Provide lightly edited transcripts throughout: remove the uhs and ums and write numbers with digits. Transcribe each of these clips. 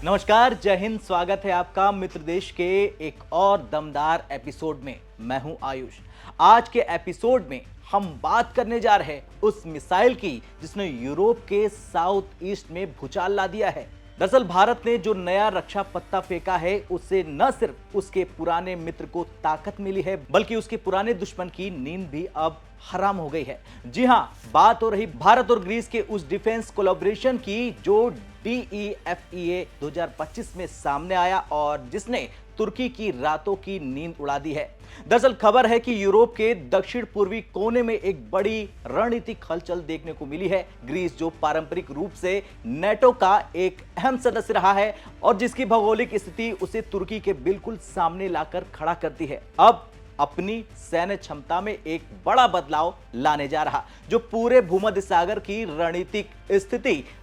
नमस्कार, जय हिंद। स्वागत है आपका मित्र देश के एक और दमदार एपिसोड में। मैं हूं आयुष। आज के एपिसोड में हम बात करने जा रहे हैं उस मिसाइल की जिसने यूरोप के साउथ ईस्ट में भूचाल ला दिया है। दरअसल भारत ने जो नया रक्षा पत्ता फेंका है उससे न सिर्फ उसके पुराने मित्र को ताकत मिली है बल्कि उसके पुराने दुश्मन की नींद भी अब हराम हो गई है। जी हां, बात हो रही भारत और ग्रीस के उस डिफेंस कोलैबोरेशन की जो DEFEA 2025 में सामने आया और जिसने तुर्की की रातों की नींद उड़ा दी है। दरअसल खबर है कि यूरोप के दक्षिण पूर्वी कोने में एक बड़ी रणनीतिक हलचल देखने को मिली है। ग्रीस जो पारंपरिक रूप से नेटो का एक अहम सदस्य रहा है और जिसकी भौगोलिक स्थिति उसे तुर्की के बिल्कुल सामने लाकर खड़ा करती है, अब अपनी सैन्य क्षमता में एक बड़ा बदलाव लाने जा रहा जो पूरे भूमध्य सागर की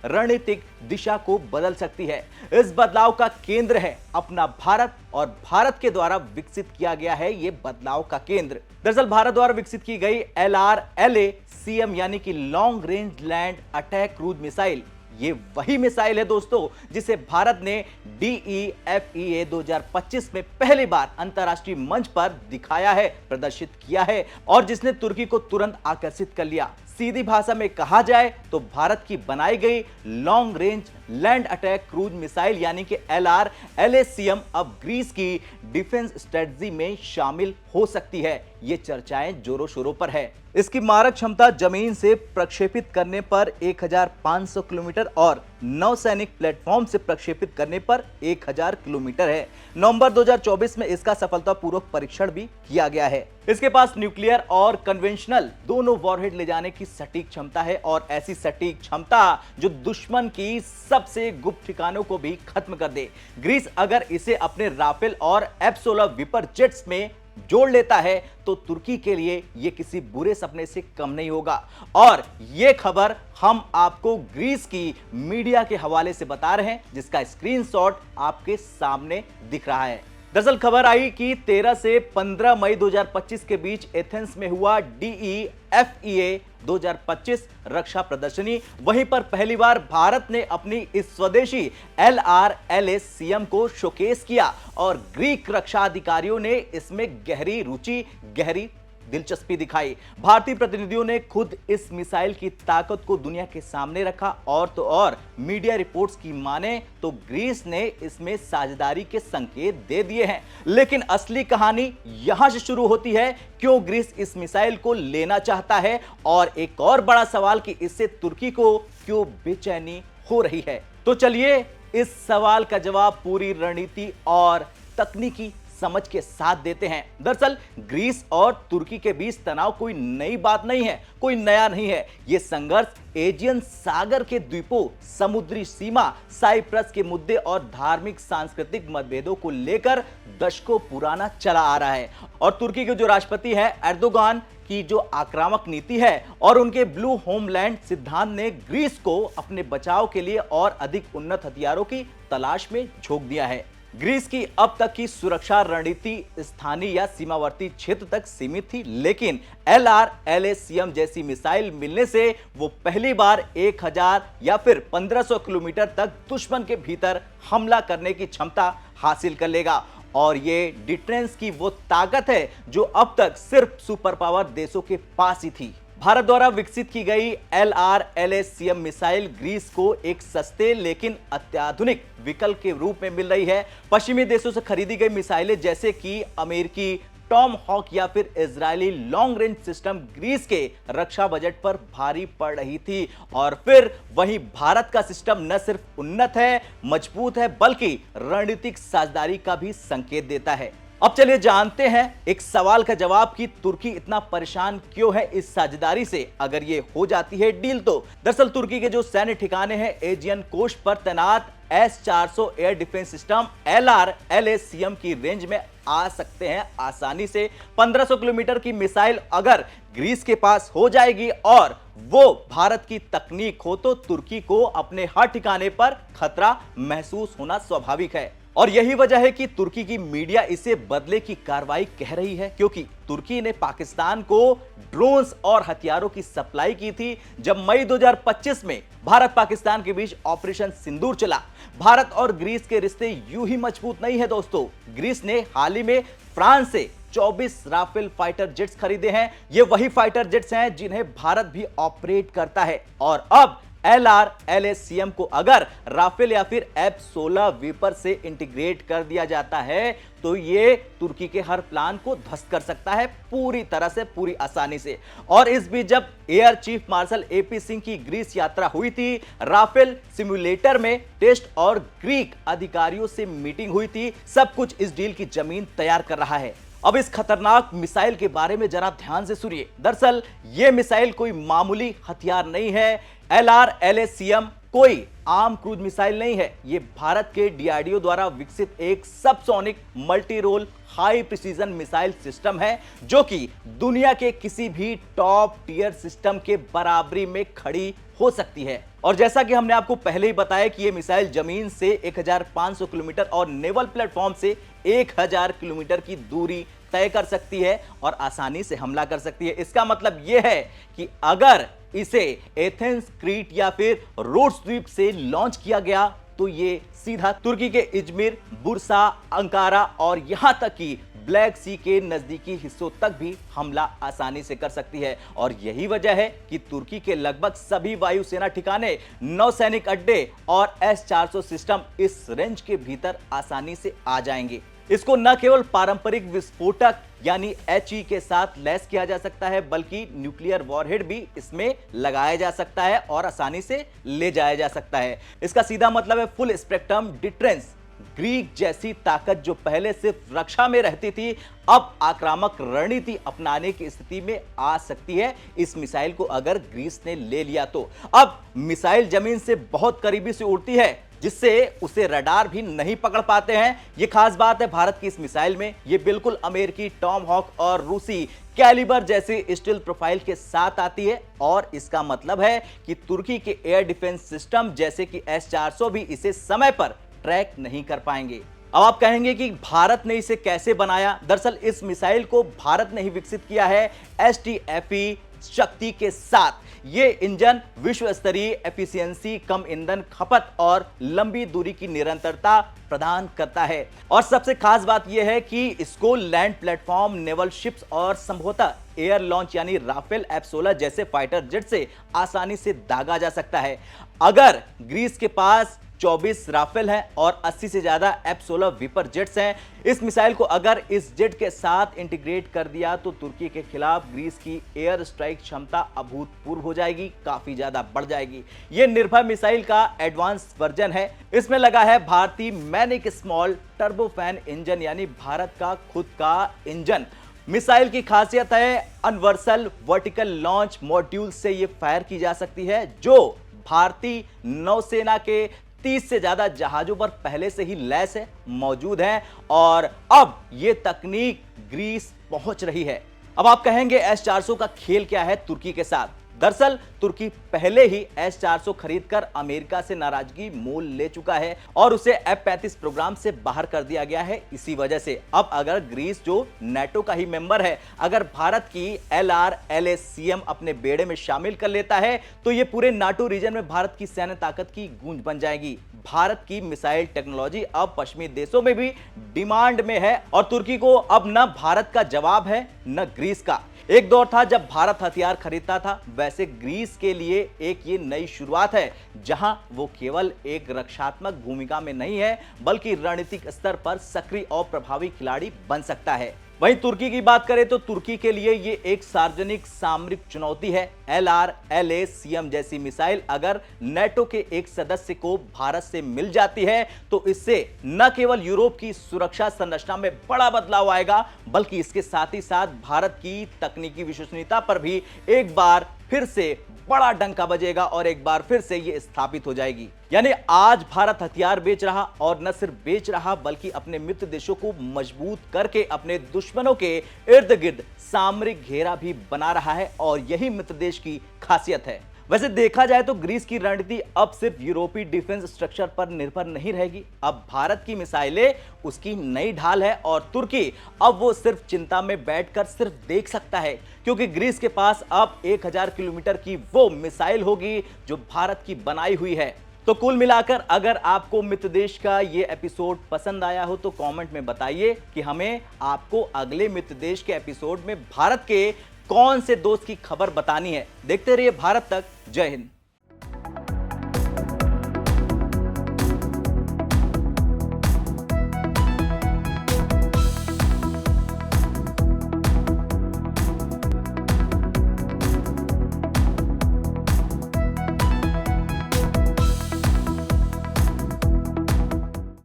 रणनीतिक दिशा को बदल सकती है। इस बदलाव का केंद्र है अपना भारत और भारत के द्वारा विकसित किया गया है यह बदलाव का केंद्र। दरअसल भारत द्वारा विकसित की गई LRLACM यानी कि long range land attack cruise missile, ये वही मिसाइल है दोस्तों जिसे भारत ने DEFEA 2025 में पहली बार अंतरराष्ट्रीय मंच पर दिखाया है, प्रदर्शित किया है और जिसने तुर्की को तुरंत आकर्षित कर लिया। सीधी भाषा में कहा जाए तो भारत की बनाई गई long range land attack cruise missile यानी कि LRLACM अब ग्रीस की डिफेंस स्ट्रेटजी में शामिल हो सकती है। ये चर्चाएं जोरों शोरों पर है। इसकी मारक क्षमता जमीन से प्रक्षेपित करने पर 1500 किलोमीटर और नौसैनिक प्लेटफॉर्म से प्रक्षेपित करने पर 1000 किलोमीटर है। नवंबर 2024 में इसका सफलतापूर्वक परीक्षण भी किया गया है। इसके पास न्यूक्लियर और कन्वेंशनल दोनों वॉरहेड ले जाने की सटीक क्षमता है और ऐसी सटीक क्षमता जो दुश्मन की सबसे गुप्त ठिकानों को भी खत्म कर दे। ग्रीस अगर इसे अपने राफेल और F-16 विपर जेट्स में जोड़ लेता है तो तुर्की के लिए यह किसी बुरे सपने से कम नहीं होगा। और यह खबर हम आपको ग्रीस की मीडिया के हवाले से बता रहे हैं जिसका स्क्रीनशॉट आपके सामने दिख रहा है। दरअसल खबर आई कि 13 से 15 मई 2025 के बीच एथेंस में हुआ DEFEA 2025 रक्षा प्रदर्शनी, वहीं पर पहली बार भारत ने अपनी इस स्वदेशी LRLACM को शोकेस किया और ग्रीक रक्षा अधिकारियों ने इसमें गहरी रुचि, गहरी दिलचस्पी दिखाई। भारतीय प्रतिनिधियों ने खुद इस मिसाइल की ताकत को दुनिया के सामने रखा और तो और मीडिया रिपोर्ट्स की माने तो ग्रीस ने इसमें साझेदारी के संकेत दे दिए हैं। लेकिन असली कहानी यहां से शुरू होती है, क्यों ग्रीस इस मिसाइल को लेना चाहता है और एक और बड़ा सवाल कि इससे तुर्की को क्यों बेचैनी हो रही है। तो चलिए इस सवाल का जवाब पूरी रणनीति और तकनीकी समझ के साथ देते हैं। दरअसल ग्रीस और तुर्की के बीच तनाव कोई नई बात नहीं है, कोई नया नहीं है। यह संघर्ष एजियन सागर के द्वीपों, समुद्री सीमा, साइप्रस के मुद्दे और धार्मिक सांस्कृतिक मतभेदों को लेकर दशकों पुराना चला आ रहा है। और तुर्की के जो राष्ट्रपति है एर्दोगान की जो आक्रामक नीति है और उनके ब्लू होमलैंड सिद्धांत ने ग्रीस को अपने बचाव के लिए और अधिक उन्नत हथियारों की तलाश में झोंक दिया है। ग्रीस की अब तक की सुरक्षा रणनीति स्थानीय या सीमावर्ती क्षेत्र तक सीमित थी, लेकिन LRLACM जैसी मिसाइल मिलने से वो पहली बार 1000 या फिर 1500 किलोमीटर तक दुश्मन के भीतर हमला करने की क्षमता हासिल कर लेगा। और ये डिफेंस की वो ताकत है जो अब तक सिर्फ सुपर पावर देशों के पास ही थी। भारत द्वारा विकसित की गई LRLACM मिसाइल ग्रीस को एक सस्ते लेकिन अत्याधुनिक विकल्प के रूप में मिल रही है। पश्चिमी देशों से खरीदी गई मिसाइलें जैसे कि अमेरिकी टॉम हॉक या फिर Israeli long range system Greece के रक्षा बजट पर भारी पड़ रही थी। और फिर वहीं भारत का सिस्टम न सिर्फ उन्नत है, मजबूत है, बल्कि रणनीतिक साझेदारी का भी संकेत देता है। अब चलिए जानते हैं एक सवाल का जवाब कि तुर्की इतना परेशान क्यों है इस साझेदारी से अगर ये हो जाती है डील तो। दरअसल तुर्की के जो सैन्य ठिकाने हैं एजियन कोस्ट पर तैनात S-400 air defence system LRLACM की रेंज में आ सकते हैं आसानी से। 1500 किलोमीटर की मिसाइल अगर ग्रीस के पास हो जाएगी और वो भारत की तकनीक हो तो तुर्की को अपने हर ठिकाने पर खतरा महसूस होना स्वाभाविक है। और यही वजह है कि तुर्की की मीडिया इसे बदले की कार्रवाई कह रही है, क्योंकि तुर्की ने पाकिस्तान को ड्रोन्स और हथियारों की सप्लाई की थी जब मई 2025 में भारत पाकिस्तान के बीच ऑपरेशन सिंदूर चला। भारत और ग्रीस के रिश्ते यूं ही मजबूत नहीं है दोस्तों। ग्रीस ने हाल ही में फ्रांस से 24 राफेल फाइटर जेट्स खरीदे हैं। ये वही फाइटर जेट्स हैं जिन्हें भारत भी ऑपरेट करता है। और अब LRLACM को अगर राफेल या फिर F-16 वीपर से इंटीग्रेट कर दिया जाता है तो ये तुर्की के हर प्लान को ध्वस्त कर सकता है पूरी तरह से, पूरी आसानी से। और इस बीच जब air chief marshal AP Singh की ग्रीस यात्रा हुई थी, राफेल सिमुलेटर में टेस्ट और ग्रीक अधिकारियों से मीटिंग हुई थी, सब कुछ इस डील की जमीन तैयार कर रहा है। अब इस खतरनाक मिसाइल के बारे में जरा ध्यान से सुनिए। दरअसल यह मिसाइल कोई मामूली हथियार नहीं है। LRLACM कोई आम क्रूज मिसाइल नहीं है। यह भारत के DRDO द्वारा विकसित एक subsonic multi role high precision missile system है जो कि दुनिया के किसी भी टॉप टियर सिस्टम के बराबरी में खड़ी हो सकती है। और जैसा कि हमने आपको पहले ही बताया कि यह मिसाइल जमीन से 1500 किलोमीटर और नेवल प्लेटफॉर्म से 1000 किलोमीटर की दूरी तय कर सकती है और आसानी से हमला कर सकती है। इसका मतलब यह है कि अगर इसे एथेंस, क्रीट या फिर रोड्स द्वीप से लॉन्च किया गया तो ये सीधा तुर्की के इजमिर, बुर्सा, अंकारा और यहां तक कि ब्लैक सी के नजदीकी हिस्सों तक भी हमला आसानी से कर सकती है। और यही वजह है कि तुर्की के लगभग सभी वायुसेना ठिकाने, नौसैनिक अड्डे और S-400 सिस्टम इस रेंज के भीतर आसानी से आ जाएंगे। इसको न केवल पारंपरिक विस्फोटक यानी HE के साथ लैस किया जा सकता है बल्कि न्यूक्लियर वॉरहेड भी इसमें लगाया जा सकता है और आसानी से ले जाया जा सकता है। इसका सीधा मतलब है फुल स्पेक्ट्रम डिटरेंस। ग्रीक जैसी ताकत जो पहले सिर्फ रक्षा में रहती थी अब आक्रामक रणनीति अपनाने की स्थिति में आ सकती है इस मिसाइल को अगर ग्रीस ने ले लिया तो। अब मिसाइल जमीन से बहुत करीबी से उड़ती है जिससे उसे रडार भी नहीं पकड़ पाते हैं। यह खास बात है भारत की इस मिसाइल में। यह बिल्कुल अमेरिकी टॉम हॉक और रूसी कैलिबर जैसी स्टील प्रोफाइल के साथ आती है और इसका मतलब है कि तुर्की के एयर डिफेंस सिस्टम जैसे कि S-400 भी इसे समय पर ट्रैक नहीं कर पाएंगे। अब आप कहेंगे कि भारत ने इसे कैसे बनाया? दरअसल इस मिसाइल को भारत ने ही विकसित किया है STFE शक्ति के साथ। ये इंजन विश्व स्तरीय एफिशिएंसी, कम ईंधन खपत और लंबी दूरी की निरंतरता प्रदान करता है। और सबसे खास बात यह है कि इसको लैंड प्लेटफॉर्म, नेवल शिप्स और संभवतः एयर लॉन्च यानी राफेल F-16 जैसे फाइटर जेट से आसानी से दागा जा सकता है। अगर ग्रीस के पास 24 राफेल हैं और 80 से ज्यादा F-16 वीपर जेट्स हैं, इस मिसाइल को अगर इस जेट के साथ इंटीग्रेट कर दिया तो तुर्की के खिलाफ ग्रीस की एयर स्ट्राइक क्षमता अभूतपूर्व हो जाएगी, काफी ज्यादा बढ़ जाएगी। यह निर्भय मिसाइल का एडवांस वर्जन है। इसमें लगा है भारतीय मैनिक स्मॉल टर्बोफैन इंजन यानी भारत का खुद का इंजन। मिसाइल की खासियत है अनवर्सल वर्टिकल लॉन्च मॉड्यूल से यह फायर की जा सकती है जो भारतीय नौसेना के 30 से ज्यादा जहाजों पर पहले से ही लैस है, मौजूद है और अब यह तकनीक ग्रीस पहुंच रही है। अब आप कहेंगे S-400 का खेल क्या है तुर्की के साथ? दरअसल तुर्की पहले ही S-400 खरीदकर अमेरिका से नाराजगी मोल ले चुका है और उसे F-35 प्रोग्राम से बाहर कर दिया गया है। इसी वजह से अब अगर ग्रीस जो नाटो का ही मेंबर है, अगर भारत की LRLACM अपने बेड़े में शामिल कर लेता है तो यह पूरे नाटो रीजन में भारत की सैन्य ताकत की गूंज बन जाएगी। भारत की मिसाइल टेक्नोलॉजी अब पश्चिमी देशों में भी डिमांड में है और तुर्की को अब न भारत का जवाब है न ग्रीस का। एक दौर था जब भारत हथियार खरीदता था, वैसे ग्रीस के लिए एक ये नई शुरुआत है जहां वो केवल एक रक्षात्मक भूमिका में नहीं है बल्कि रणनीतिक स्तर पर सक्रिय और प्रभावी खिलाड़ी बन सकता है। वहीं तुर्की की बात करें तो तुर्की के लिए ये एक सार्वजनिक सामरिक चुनौती है। LRLACM जैसी मिसाइल अगर नाटो के एक सदस्य को भारत से मिल जाती है तो इससे न केवल यूरोप की सुरक्षा संरचना में बड़ा बदलाव आएगा बल्कि इसके साथ ही साथ भारत की तकनीकी विश्वसनीयता पर भी एक बार फिर से बड़ा डंका बजेगा और एक बार फिर से ये स्थापित हो जाएगी। यानी आज भारत हथियार बेच रहा और न सिर्फ बेच रहा बल्कि अपने मित्र देशों को मजबूत करके अपने दुश्मनों के इर्द गिर्द सामरिक घेरा भी बना रहा है और यही मित्र देश की खासियत है। वैसे देखा जाए तो ग्रीस की रणनीति अब सिर्फ यूरोपीय डिफेंस स्ट्रक्चर पर निर्भर नहीं रहेगी। अब भारत की मिसाइलें उसकी नई ढाल है और तुर्की अब वो सिर्फ चिंता में बैठकर सिर्फ देख सकता है, क्योंकि ग्रीस के पास अब 1000 किलोमीटर की वो मिसाइल होगी जो भारत की बनाई हुई है। तो कुल मिलाकर अगर आपको मित्र देश का ये एपिसोड पसंद आया हो तो कमेंट में बताइए कि हमें आपको अगले मित्र देश के एपिसोड में भारत के कौन से दोस्त की खबर बतानी है। देखते रहिए भारत तक। जय हिंद।